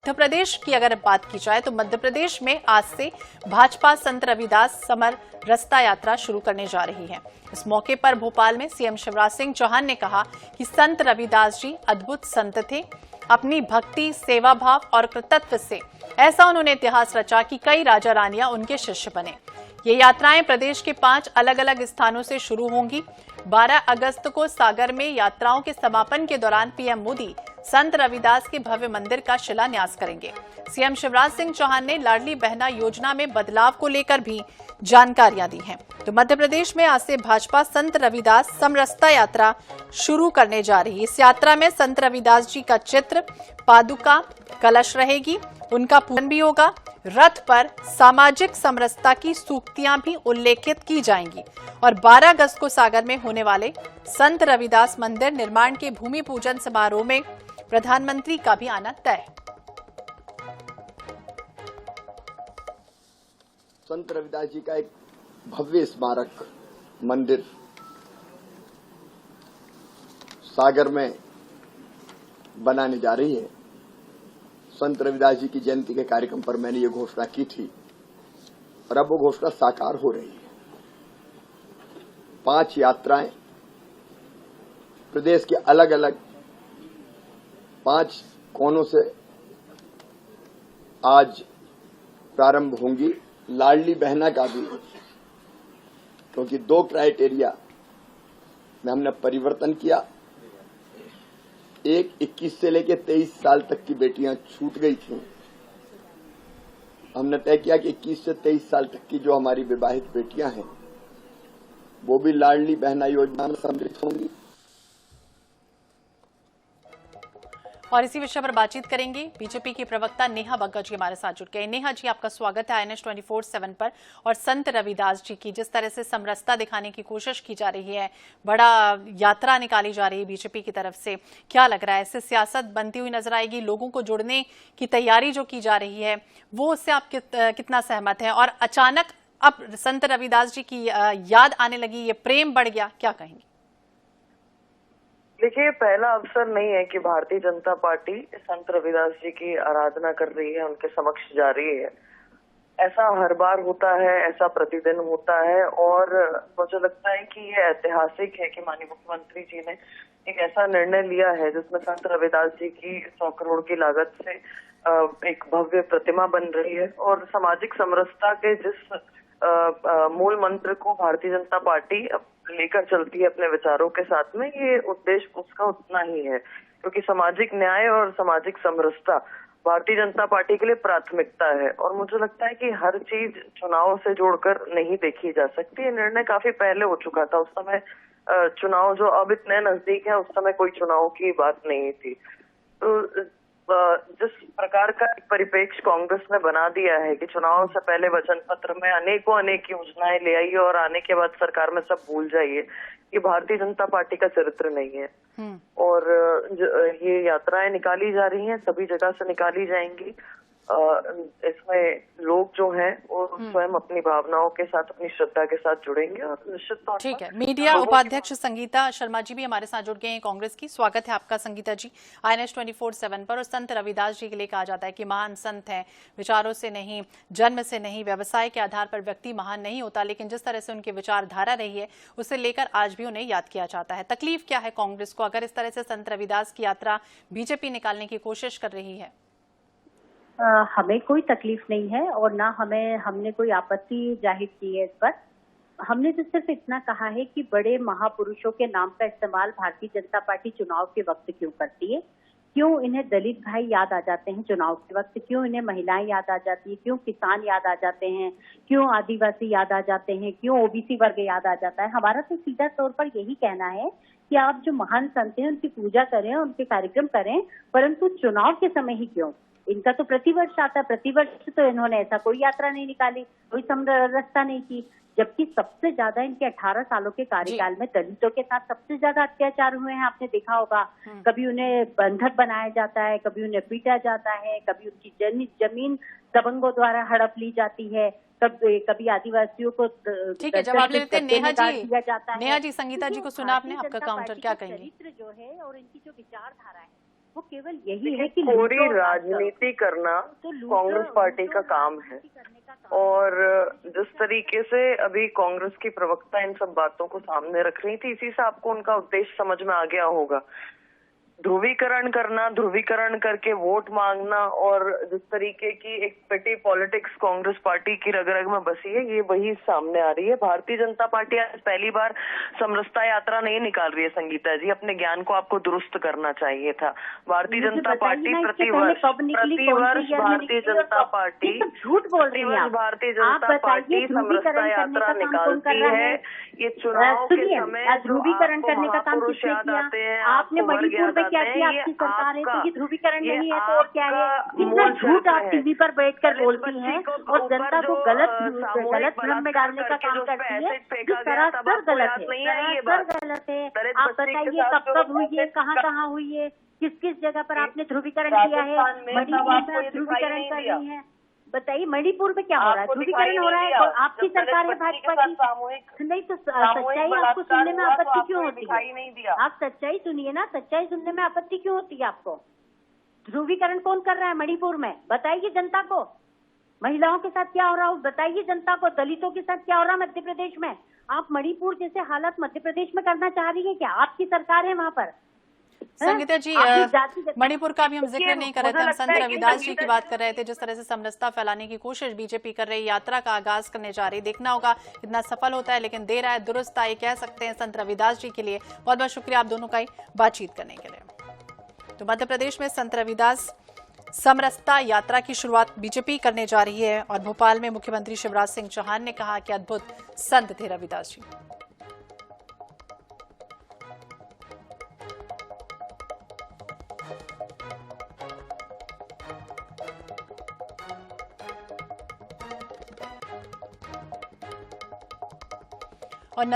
मध्य प्रदेश की अगर बात की जाए तो मध्य प्रदेश में आज से भाजपा संत रविदास समर रस्ता यात्रा शुरू करने जा रही है। इस मौके पर भोपाल में सीएम शिवराज सिंह चौहान ने कहा कि संत रविदास जी अद्भुत संत थे। अपनी भक्ति, सेवा भाव और कृतत्व से ऐसा उन्होंने इतिहास रचा कि कई राजा रानियां उनके शिष्य बने। ये यात्राएं प्रदेश के 5 अलग अलग स्थानों से शुरू होंगी। 12 अगस्त को सागर में यात्राओं के समापन के दौरान पीएम मोदी संत रविदास के भव्य मंदिर का शिलान्यास करेंगे। सीएम शिवराज सिंह चौहान ने लाडली बहना योजना में बदलाव को लेकर भी जानकारियां दी हैं। तो मध्य प्रदेश में आज से भाजपा संत रविदास समरसता यात्रा शुरू करने जा रही है। इस यात्रा में संत रविदास जी का चित्र, पादुका, कलश रहेगी, उनका पूजन भी होगा। रथ पर सामाजिक समरसता की सूक्तियां भी उल्लेखित की जाएंगी और 12 अगस्त को सागर में होने वाले संत रविदास मंदिर निर्माण के भूमि पूजन समारोह में प्रधानमंत्री का भी आना तय है। संत रविदास जी का एक भव्य स्मारक मंदिर सागर में बनाने जा रही है। संत रविदास जी की जयंती के कार्यक्रम पर मैंने ये घोषणा की थी और अब वो घोषणा साकार हो रही है। 5 यात्राएं प्रदेश के अलग अलग 5 कोनों से आज प्रारंभ होंगी। लाडली बहना का भी, क्योंकि 2 क्राइटेरिया में हमने परिवर्तन किया। एक 21 से लेकर 23 साल तक की बेटियां छूट गई थीं। हमने तय किया कि 21 से 23 साल तक की जो हमारी विवाहित बेटियां हैं वो भी लाडली बहना योजना में सम्मिलित होंगी। और इसी विषय पर बातचीत करेंगे बीजेपी की प्रवक्ता नेहा बग्गा जी हमारे साथ जुड़ गए। नेहा जी, आपका स्वागत है INS 24/7 पर। और संत रविदास जी की जिस तरह से समरसता दिखाने की कोशिश की जा रही है, बड़ा यात्रा निकाली जा रही है बीजेपी की तरफ से, क्या लग रहा है इससे सियासत बनती हुई नजर आएगी? लोगों को जुड़ने की तैयारी जो की जा रही है वो उससे आप कितना सहमत है? और अचानक अब संत रविदास जी की याद आने लगी, ये प्रेम बढ़ गया, क्या कहेंगे? देखिए, पहला अवसर नहीं है कि भारतीय जनता पार्टी संत रविदास जी की आराधना कर रही है, उनके समक्ष जा रही है। ऐसा हर बार होता है, ऐसा प्रतिदिन होता है और मुझे लगता है कि ये ऐतिहासिक है कि माननीय मुख्यमंत्री जी ने एक ऐसा निर्णय लिया है जिसमें संत रविदास जी की 100 करोड़ की लागत से एक भव्य प्रतिमा बन रही है। और सामाजिक समरसता के जिस मूल मंत्र को भारतीय जनता पार्टी लेकर चलती है अपने विचारों के साथ में, ये उद्देश्य उसका उतना ही है, क्योंकि सामाजिक न्याय और सामाजिक समरसता भारतीय जनता पार्टी के लिए प्राथमिकता है। और मुझे लगता है कि हर चीज चुनाव से जोड़कर नहीं देखी जा सकती। ये निर्णय काफी पहले हो चुका था। उस समय चुनाव जो अब इतने नजदीक है, उस समय कोई चुनाव की बात नहीं थी। तो जिस प्रकार का परिप्रेक्ष्य कांग्रेस ने बना दिया है कि चुनाव से पहले वचन पत्र में अनेक योजनाएं ले आई और आने के बाद सरकार में सब भूल जाइए, ये भारतीय जनता पार्टी का चरित्र नहीं है। और ये यात्राएं निकाली जा रही हैं, सभी जगह से निकाली जाएंगी। इसमें लोग जो हैं वो स्वयं अपनी भावनाओं के साथ, अपनी श्रद्धा के साथ जुड़ेंगे और निश्चित तौर पर। ठीक है। मीडिया उपाध्यक्ष संगीता शर्मा जी भी हमारे साथ जुड़ गए हैं कांग्रेस की। स्वागत है आपका संगीता जी INS 24/7 पर। और संत रविदास जी के लिए कहा जाता है कि महान संत हैं, विचारों से नहीं, जन्म से नहीं, व्यवसाय के आधार पर व्यक्ति महान नहीं होता, लेकिन जिस तरह से उनकी विचारधारा रही है उसे लेकर आज भी उन्हें याद किया जाता है। तकलीफ क्या है कांग्रेस को अगर इस तरह से संत रविदास की यात्रा बीजेपी निकालने की कोशिश कर रही है? हमें कोई तकलीफ नहीं है और ना हमने कोई आपत्ति जाहिर की है इस पर। हमने तो सिर्फ इतना कहा है कि बड़े महापुरुषों के नाम का इस्तेमाल भारतीय जनता पार्टी चुनाव के वक्त क्यों करती है? क्यों इन्हें दलित भाई याद आ जाते हैं चुनाव के वक्त? क्यों इन्हें महिलाएं याद आ जाती है? क्यों किसान याद आ जाते हैं? क्यों आदिवासी याद आ जाते हैं? क्यों OBC वर्ग याद आ जाता है? हमारा तो सीधा तौर पर यही कहना है कि आप जो महान संत हैं उनकी पूजा करें, उनके कार्यक्रम करें, परंतु चुनाव के समय ही क्यों? इनका तो प्रतिवर्ष आता है, प्रतिवर्ष तो इन्होंने ऐसा कोई यात्रा नहीं निकाली, कोई समरसता नहीं की। जबकि सबसे ज्यादा इनके 18 सालों के कार्यकाल में दलितों के साथ सबसे ज्यादा अत्याचार हुए हैं, आपने देखा होगा। कभी उन्हें बंधक बनाया जाता है, कभी उन्हें पीटा जाता है, कभी उनकी जमीन दबंगों द्वारा हड़प ली जाती है, कभी आदिवासियों को ठीक है, जवाब लेते हैं नेहा जी संगीता जी को सुना आपने, आपका काउंटर क्या कहेंगे? चरित्र जो है और इनकी जो विचारधारा है वो केवल यही है कि पूरी लूटो, राजनीति करना तो लूटो, कांग्रेस पार्टी का काम है। करने का काम। और जिस तरीके से अभी कांग्रेस की प्रवक्ता इन सब बातों को सामने रख रही थी, इसी से आपको उनका उद्देश्य समझ में आ गया होगा। ध्रुवीकरण करना, ध्रुवीकरण करके वोट मांगना, और जिस तरीके की एक पेटी पॉलिटिक्स कांग्रेस पार्टी की रग-रग में बसी है, ये वही सामने आ रही है। भारतीय जनता पार्टी आज पहली बार समरसता यात्रा नहीं निकाल रही है। संगीता जी, अपने ज्ञान को आपको दुरुस्त करना चाहिए था। भारतीय जनता पार्टी प्रतिवर्ष भारतीय जनता पार्टी झूठ बोल रही है। भारतीय जनता पार्टी समरसता यात्रा निकालती है। ये चुनाव के समय ध्रुवीकरण करने का काम पुरुष याद आते हैं, आपने मणिपुर में क्या किया? आपकी सरकार है तो ये ध्रुवीकरण नहीं है तो और क्या है? कितना झूठ आप टीवी पर बैठकर बोलती हैं और जनता को गलत भ्रम में डालने का काम करती है, जो सरासर गलत है, सरासर गलत है। आप बताइए कब हुई है, कहाँ हुई है, किस जगह पर आपने ध्रुवीकरण किया है? मणिपुर में ध्रुवीकरण कर रही है, बताइए मणिपुर में क्या हो रहा है? ध्रुवीकरण हो रहा है तो आपकी सरकार है भाजपा की। नहीं तो सच्चाई आपको सुनने में आपत्ति क्यों होती है? आप सच्चाई सुनिए ना, सच्चाई सुनने में आपत्ति क्यों होती है आपको? ध्रुवीकरण कौन कर रहा है मणिपुर में? बताइए जनता को। महिलाओं के साथ क्या हो रहा है बताइए जनता को। दलितों के साथ क्या हो रहा है मध्य प्रदेश में? आप मणिपुर जैसे हालत मध्य प्रदेश में करना चाह रही है क्या? आपकी सरकार है वहाँ पर। संगीता जी, मणिपुर का भी हम जिक्र नहीं कर रहे थे, हम संत रविदास जी की बात कर रहे थे। जिस तरह से समरसता फैलाने की कोशिश बीजेपी कर रही, यात्रा का आगाज करने जा रही, देखना होगा कितना सफल होता है, लेकिन देर आए दुरुस्त आए कह सकते हैं संत रविदास जी के लिए। बहुत बहुत शुक्रिया आप दोनों का बातचीत करने के लिए। तो मध्य प्रदेश में संत रविदास समरसता यात्रा की शुरुआत बीजेपी करने जा रही है और भोपाल में मुख्यमंत्री शिवराज सिंह चौहान ने कहा कि अद्भुत संत थे रविदास जी। और